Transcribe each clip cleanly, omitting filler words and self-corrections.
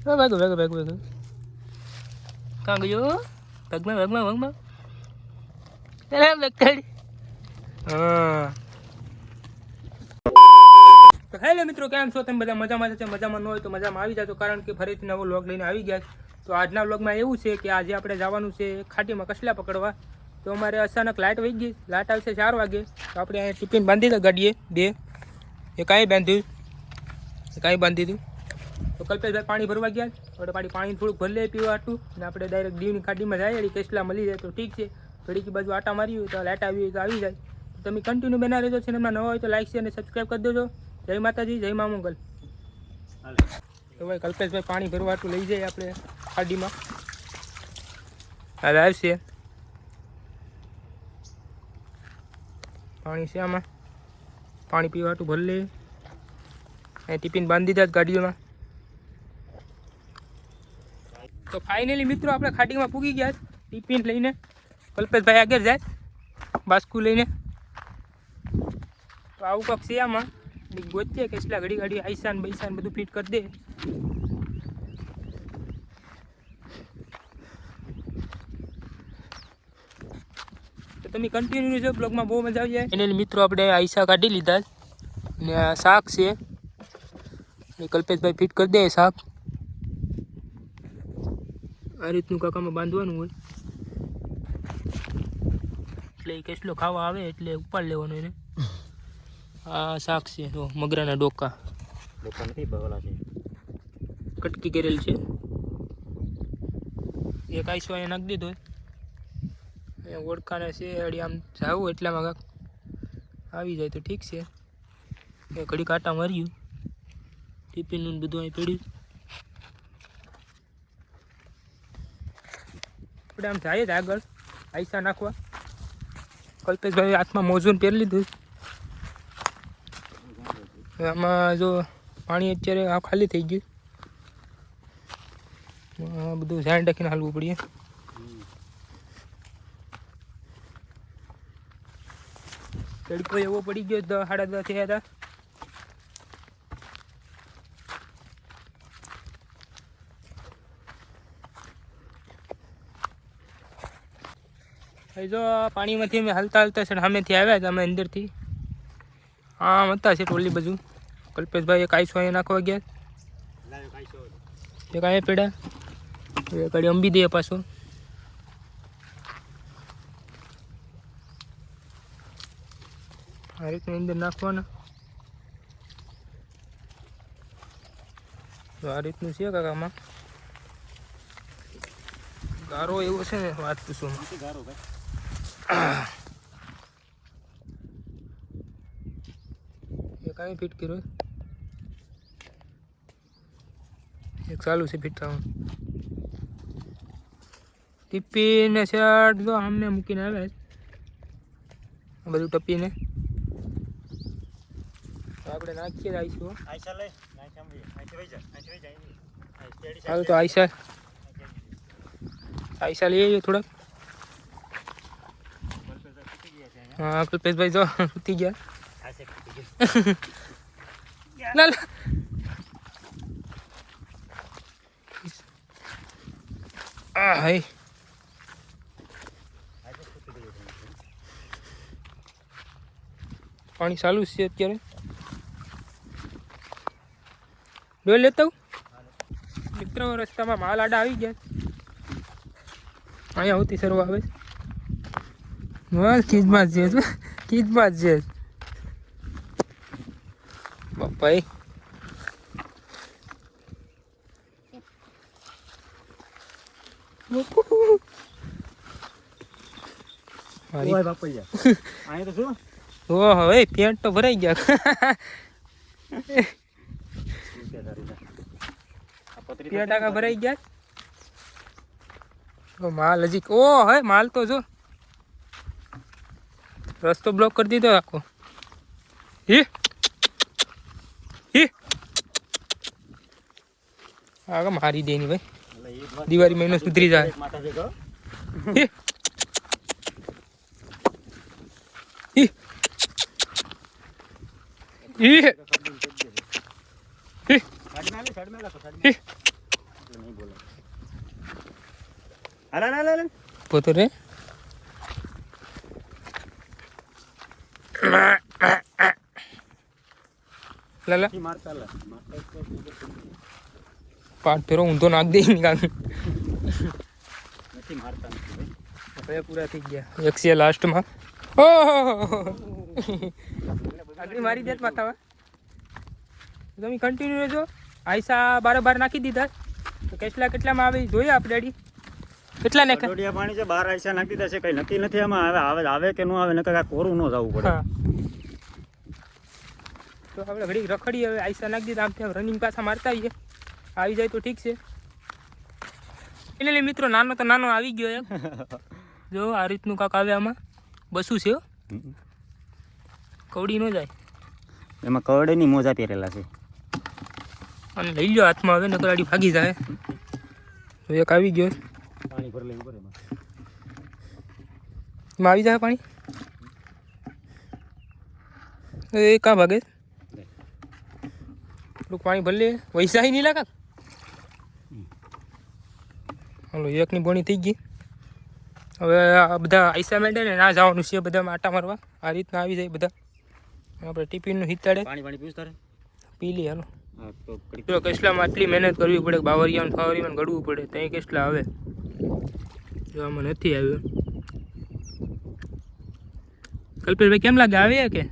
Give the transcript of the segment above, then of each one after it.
ભાગો ભાગો ભાગો ભાગો કાં ગયો ભાગમાં હા. તો હેલો મિત્રો, કેમ છો તમે બધા? મજામાં છે? મજામાં ન હોય તો મજામાં આવી જાજો, કારણ કે ફરીથી નવો વ્લોગ લઈને આવી ગયા. તો આજના વ્લોગમાં એવું છે કે આજે આપણે જવાનું છે ખાટીમાં કસલા પકડવા. તો અમારે અચાનક લાઇટ વહી ગઈ. લાઇટ આવશે 4 વાગે. તો આપણે અહીંયા ટિફિન બાંધી દીધા ગાડીએ 2. એક અહીં બાંધ્યું, એક અહીં બાંધી દીધું. તો કલ્પેશભાઈ પાણી ભરવા ગયા. આપણે પાણી થોડુંક ભરી લઈએ પીવા હાટું, અને આપણે ડાયરેક્ટ દીવની ખાડીમાં જઈએ. એડી કેસલા મળી જાય તો ઠીક છે. ઘડીકી બાજુ આટા મારી હોય તો લાઇટ આવી હોય તો આવી જાય. તો તમે કન્ટિન્યુ બના રહેજો. ચેનલમાં નવા હોય તો લાઈક છે અને સબસ્ક્રાઈબ કરી દેજો. જય માતાજી, જય મા મંગલ. તો ભાઈ કલ્પેશભાઈ પાણી ભરવા હાટું લઈ જાય આપણે ખાડીમાં. હાલ આવશે પાણી છે આમાં. પાણી પીવા હાટું ભરી લઈએ. અહીં ટિફિન બાંધી દીધા ગાડીઓમાં. તો ફાઇનલી મિત્રો આપણે ખાડીમાં પૂગી ગયા. ટિફિન લઈને કલ્પેશભાઈ આગળ જાય બાસ્કુ લઈને. તો આવું કંઈક છે આમાં. ગોતીએ કેટલા ઘડી ઘડી આઈસાન બૈસાન બધું ફિટ કરી દે. તો તમે કન્ટિન્યુ રહેજો, બ્લોગમાં બહુ મજા આવી જાય. એને મિત્રો આપણે આઈસા કાઢી લીધા ને આ શાક છે. કલ્પેશભાઈ ફિટ કરી દે શાક. આ રીતનું કાકામાં બાંધવાનું હોય એટલે કેટલો ખાવા આવે એટલે ઉપાડ લેવાનો એને. આ શાક છે તો મગરાના ડોકા નથી બગલા છે, કટકી કરેલ છે. એક આઈસો અહીંયા નાખી દીધો. અહીંયા ઓળખાને છે હળી આમ જાવું એટલામાં કાંક આવી જાય તો ઠીક છે. એ ઘડી કાંટા માર્યું ટિફિનનું બધું અહીં પડ્યું. આપણે આમ જઈએ જ આગળ આઈસા નાખવા. કલ્પેશભાઈ હાથમાં મોજૂન પહેરી લીધું. આમાં જો પાણી અત્યારે આ ખાલી થઈ ગયું. બધું ધ્યાન રાખીને હાલવું પડીએ. તડકો એવો પડી ગયો 10 સાડા 10 થયા હતા. જો પાણીમાંથી અમે હાલતા હાલતા છે સામેથી આવ્યા હતા અમે અંદરથી. આમ હતા છે ટોલી બાજુ. કલ્પેશભાઈ એક આઈસો અહીંયા નાખવા ગયા. એક અહીંયા પેડા એક ગાડી અંબી દે પાછો. આ રીતની અંદર નાખવાના. તો આ રીતનું છે કાકામાં. ગારો એવો છે ને વાત પૂછો. એક અહીં ફિટ કર્યો, એક ચાલુ છે ફિટ થવાનું. ટીપીને શર્ટ જો આમને મૂકીને આવે બધું ટપીને. આપણે નાખીએ આઈશું. હાલ તો આઈસા આઈસા લઈ આવીએ થોડાક. હા કલ્પેશભાઈ જો સુતી ગયા. ના હાય પાણી ચાલુ છે અત્યારે. ડોલ લેતા મિત્રો રસ્તામાં માલ આડા આવી ગયા. અહીંયા હોતી સરવા આવે બસ ખીજમાં જ છે, ખીજમાં જ છે બાપાઈ. ઓહો પેન્ટ તો ભરાઈ ગયા. પેટાકા ભરાઈ ગયા. માલ હજી ઓ હે માલ તો જો રસ્તો બ્લોક કરી દીધો આખો. આગળ મારી દેની ભાઈ. દિવાળી મહિનો સુધરી જાય. साइड में रखो, साइड में नहीं बोला। अरे ना ले પોતો રે લાલા मारता ला પાટ ફેરો ઊંધો નાખ દે નિકાલ नहीं मारता नहीं भाई। હવે પૂરા થઈ ગયા એક છે લાસ્ટમાં ઓહો આગળ મારી દેત માથાવા તમે કન્ટિન્યુ રહેજો આયસા બાર નાખી દીધા તો કેટલામાં આવે જોઈએ આપણે ડેડી કેટલા નાખ્યા કટોડિયા પાણી છે 12 આયસા નાખી દીધા છે, કઈ નક્કી નથી આમાં આવે કે ન આવે, નકર આ કોરું ન જવું પડે. હા તો આપણે ઘડી રખડી હવે આયસા નાખી દીધા, આમ ત્યાં રનિંગ પાછા મારતા આવીએ, આવી જાય તો ઠીક છે. એટલે મિત્રો નાનો તો નાનો આવી ગયો એમ જો આ રીતનું કાંક આવે આમાં બસું છે કવડી ન જાય એમાં કવડેની મોજા પહેરેલા છે અને લઈ લો હાથમાં હવે નકર આડી ભાગી જાય. એક આવી ગયો પાણી ભરી લેવું પડે એમાં આવી જાય પાણી એ કાં ભાગે એટલું પાણી ભરી લે વૈસા નહીં લાગે. હાલો એકની બોણી થઈ ગઈ. હવે આ બધા આઈસા મેડે ને ના જવાનું છે બધા આટા મારવા, આ રીતના આવી જાય બધા. આપણે ટિફિનનું હિતાડે પાણી પીસ તારે પી લઈએ. હાલો તો કેટલામાં આટલી મહેનત કરવી પડે, બાવરિયામાં ફાવરિયામાં ગળવું પડે, ત્યાં કેટલા આવે જો આમાં નથી આવ્યો. કલ્પેશભાઈ કેમ લાગે આવે કે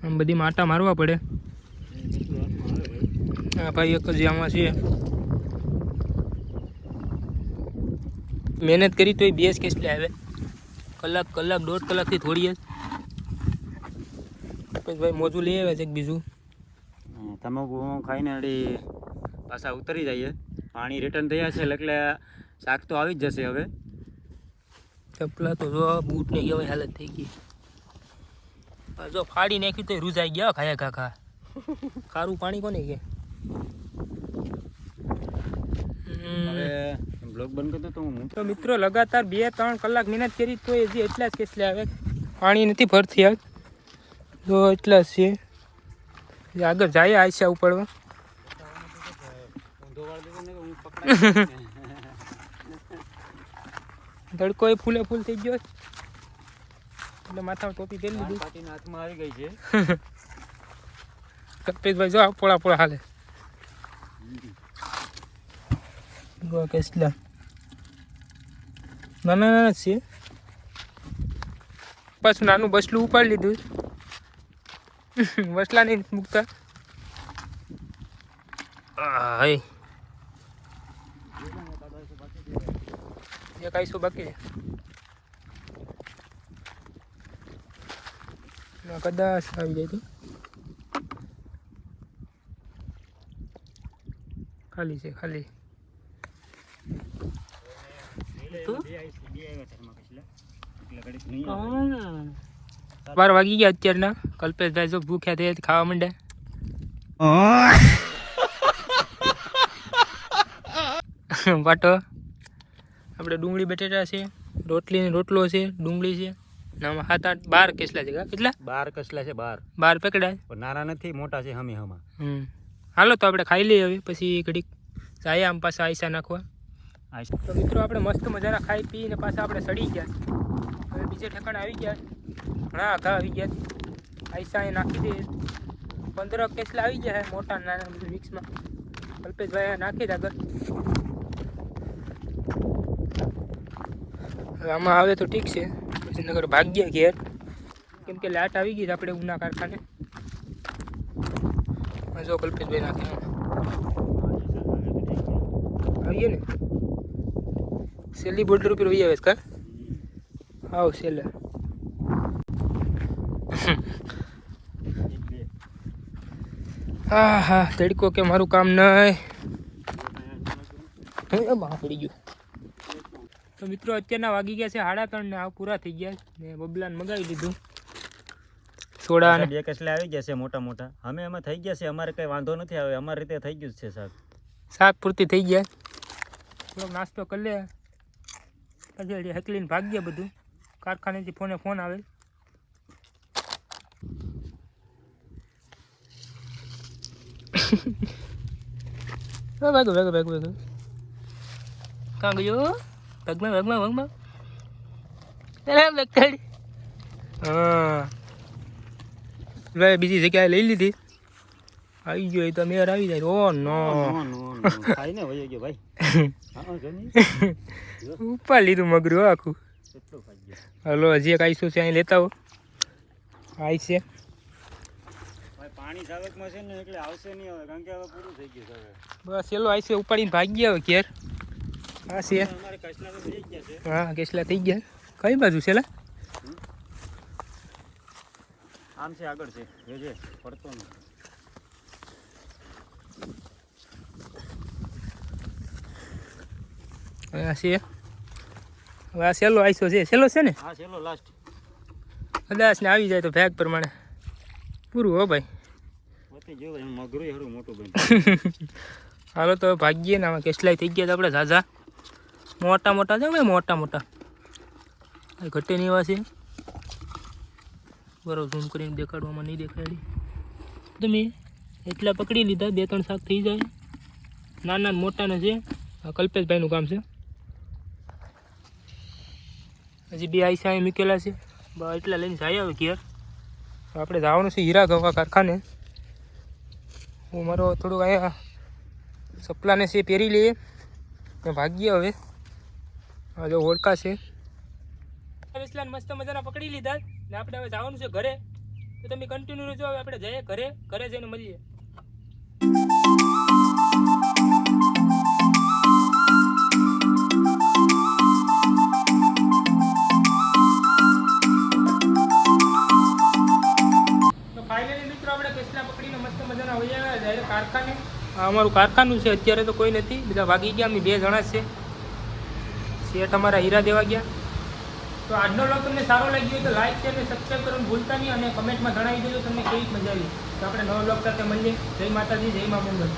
આમ બધી આટા મારવા પડે. હા ભાઈ એક જ આમાં છે મહેનત કરી તો એ બેસ કેટલે આવે, કલાક 1.5 કલાકથી થોડી જ ભાઈ મોજું લઈ આવે છે બીજું. તમાકુ ખાઈને અડી પાછા ઉતરી જઈએ, પાણી રિટર્ન થયા છે એટલે શાક તો આવી જ જશે. હવે ચપલા તો જો બૂટ ને કેવી હાલત થઈ ગઈ, જો ફાડી નાખ્યું તો રૂજાઈ ગયા ખાયા કાકા. ખારું પાણી કોને કે બ્લોગ બંધ કરતો તો હું તો મિત્રો લગાતાર 2-3 કલાક મહેનત કરી તો હજી એટલા જ કેટલે આવે, પાણી નથી ભરતી આવે તો એટલા જ છે. આગળ જાય આયસા ઉપાડવા તડકો એ ફૂલે ફૂલ થઈ ગયો એટલે માથામાં ટોપી પહેરી લીધી. હાથમાં આવી ગઈ છે કલ્પેશભાઈ જો પોળા પોળા હાલે કેટલા નાના છે. પાછું નાનું બસલું ઉપાડી લીધું, બસલા નહીં મૂકતા. એક આઈસો બાકી કદાચ આવી જાય તો ખાલી છે ખાલી. 12 વાગી ગયા અત્યારના. કલ્પેશભાઈ જો ભૂખ્યા થયા ખાવા માંડ્યા પાટો. આપણે ડુંગળી બટેટા છે, રોટલો છે, ડુંગળી છે, આમાં 7-8-12 કેસલા છે. કેટલા 12 કસલા છે, 12 પકડાય, નાના નથી મોટા છે હમી હમા. હાલો તો આપણે ખાઈ લઈએ હવે, પછી ઘડીક જાય આમ પાછા આયસા નાખવા. તો મિત્રો આપણે મસ્ત મજાના ખાઈ પીને પાછા આપણે સડી ગયા. હવે બીજે ઠેકાણે આવી ગયા, ઘણા આઘા આવી ગયા. આયસા એ નાખી દે 15 કેસલા આવી ગયા છે, મોટા નાના બધું મિક્સમાં. કલ્પેશભાઈ નાખી દે આગળ. હવે આમાં આવે તો ઠીક છે, પછી નગર ભાગ્યા ઘેર, કેમ કે લાટ આવી ગઈ આપણે ઉના કારખાને. જો કલ્પેશભાઈ નાખે આવીએ ને સેલી બોર્ડર ઉપર વહી આવે કા. આવ સેલે હા હા તડકો કે મારું કામ નહીં પડી ગયું. તો મિત્રો અત્યારના વાગી ગયા છે 3:30 ને આ પૂરા થઈ ગયા ને બબલાને મગાવી દીધું સોડા ને 2 કસલા આવી ગયા છે મોટા મોટા. અમે એમાં થઈ ગયા છે, અમારે કઈ વાંધો નથી આવે, અમારી રીતે થઈ ગયું છે શાક પૂરતી થઈ ગયા. થોડોક નાસ્તો કરી લે પછી હેકલીને ભાગ ગયા બધું. કારખાનેથી ફોન આવે ભાગો ભાગો ભાગો ભાગો કાં ગયો ભગમાં અરે બેકડી હા ભાઈ બીજી જગ્યાએ લઈ લીધી આવી ગયો એ તો મેર આવી જાય ઓ નો ખાઈને વહી ગયો ભાઈ ઉપર લીધું મગરું હો આખું કેટલું ખાઈ ગયો હલો હજી એક આઈશું છે અહીં લેતા હો આઈ છે ભાઈ પાણી સાવકમાં છે ને એટલે આવશે નહીં હવે કારણ કે હવે પૂરું થઈ ગયું છે હવે બસ એલો આઈ છે ઉપાડીને ભાગી ગયા હવે ઘેર હા છે અમારે કચલા તો થઈ ગયા છે હા કેસલા થઈ ગયા કઈ બાજુ છે લા આમ છે આગળ છે જોજે પડતો નહીં હવે આ છે હવે આ સેલો આઈસો છે સેલો છે ને હા ચલો લાસ્ટ કદાચ ને આવી જાય તો ભેગ પ્રમાણે પૂરું હો ભાઈ પતી જો એમ મગરું હરું મોટું બન હાલો તો ભાગીએ ને આમાં કેસલાઈ થઈ ગયા આપણે ઝાઝા મોટા મોટા છે ભાઈ મોટા મોટા ઘટે નહીં એવા છે બરાબર ઝૂમ કરીને દેખાડવામાં નહીં દેખાડી તમે એટલા પકડી લીધા 2-3 શાક થઈ જાય નાના ને મોટા ને છે આ કલ્પેશભાઈનું કામ છે હજી બે આઈસા અહીં મૂકેલા છે બસ એટલા લઈને જાય આવે ઘેર આપણે જવાનું છે હીરા ગવા કારખાને હું મારો થોડુંક અહીંયા સપલાને છે પહેરી લઈએ તો ભાગીએ હવે આ જો હોડકા છે વિસલાન મસ્ત મજાના પકડી લીધા ને આપણે હવે જવાનું છે ઘરે તો તમે કન્ટિન્યુ રહેજો હવે આપણે જઈએ ઘરે જઈને મળીએ તો ફાઇનલી મિત્રો આપણે કેસલા પકડીને મસ્ત મજાના હોઈ આવ્યા જાય કારખાને આ અમારું કારખાનું છે અત્યારે તો કોઈ નથી બધા ભાગી ગયા અમે 2 જણા છે શેઠ અમારા હીરા દેવા ગયા તો આજનો વ્લોગ તમને સારો લાગ્યો તો લાઈક શેર અને સબસ્ક્રાઈબ કરવાનું ભૂલતા નહીં અને કમેન્ટમાં જણાવી દેજો તમને કેવી મજા આવી તો આપણે નવો વ્લોગ સાથે મળીએ જય માતાજી જય મા મંગલ